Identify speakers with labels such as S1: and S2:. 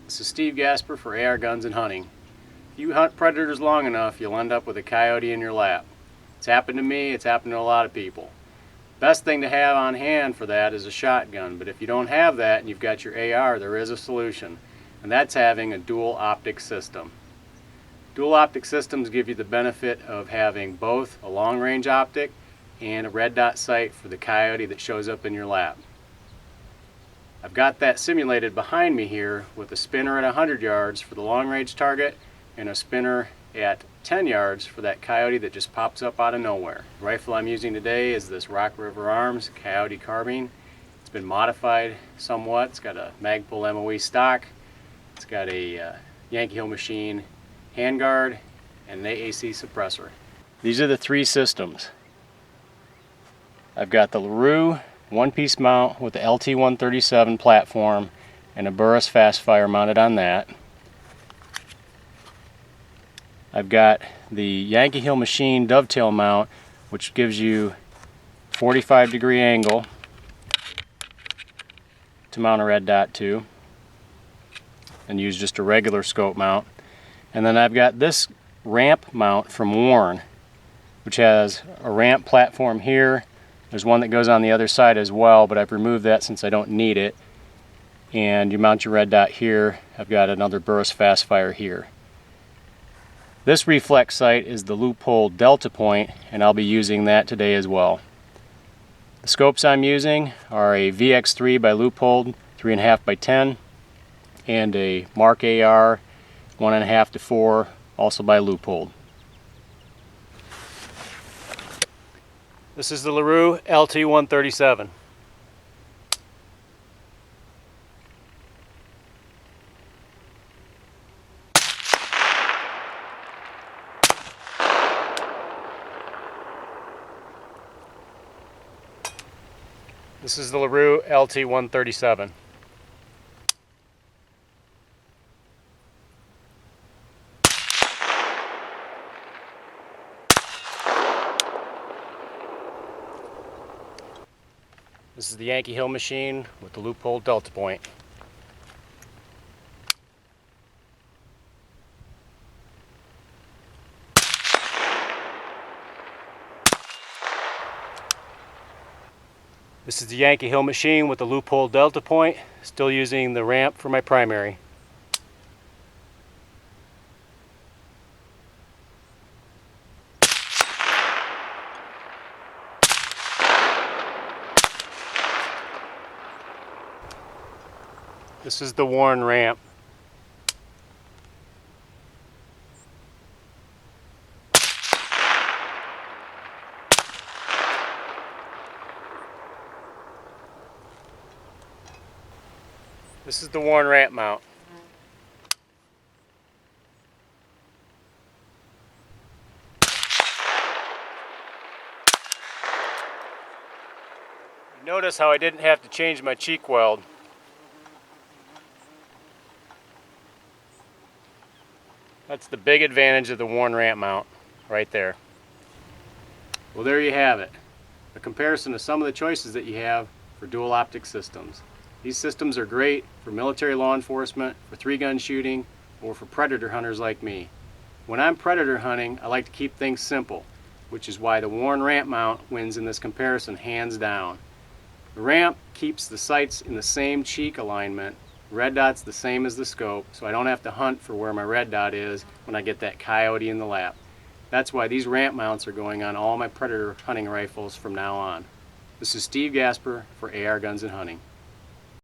S1: This is Steve Gasper for AR Guns and Hunting. If you hunt predators long enough, you'll end up with a coyote in your lap. It's happened to me, it's happened to a lot of people. Best thing to have on hand for that is a shotgun, but if you don't have that and you've got your AR, there is a solution, and that's having a dual optic system. Dual optic systems give you the benefit of having both a long-range optic and a red dot sight for the coyote that shows up in your lap. I've got that simulated behind me here with a spinner at 100 yards for the long-range target and a spinner at 10 yards for that coyote that just pops up out of nowhere. The rifle I'm using today is this Rock River Arms Coyote carbine. It's been modified somewhat. It's got a Magpul MOE stock. It's got a Yankee Hill Machine handguard and an AAC suppressor. These are the three systems. I've got the LaRue one-piece mount with the LT-137 platform and a Burris Fastfire mounted on that. I've got the Yankee Hill Machine dovetail mount, which gives you 45-degree angle to mount a red dot to, and use just a regular scope mount. And then I've got this ramp mount from Warren, which has a ramp platform here. There's one that goes on the other side as well, but I've removed that since I don't need it. And you mount your red dot here. I've got another Burris Fastfire here. This reflex sight is the Loophole Delta Point, and I'll be using that today as well. The scopes I'm using are a VX3 by Loophole 3.5 by 10 and a Mark AR 1.5 to 4, also by Loophole. This is the LaRue LT-137. This is the LaRue LT-137. This is the Yankee Hill Machine with the Loophole Delta Point. This is the Yankee Hill Machine with the Loophole Delta Point, still using the ramp for my primary. This is the Warren ramp. This is the Warren ramp mount. Notice how I didn't have to change my cheek weld. That's the big advantage of the Warren ramp mount right there. Well, there you have it. A comparison of some of the choices that you have for dual optic systems. These systems are great for military law enforcement, for three-gun shooting, or for predator hunters like me. When I'm predator hunting, I like to keep things simple, which is why the Warren ramp mount wins in this comparison hands down. The ramp keeps the sights in the same cheek alignment. Red dot's the same as the scope, so I don't have to hunt for where my red dot is when I get that coyote in the lap. That's why these ramp mounts are going on all my predator hunting rifles from now on. This is Steve Gasper for AR Guns and Hunting.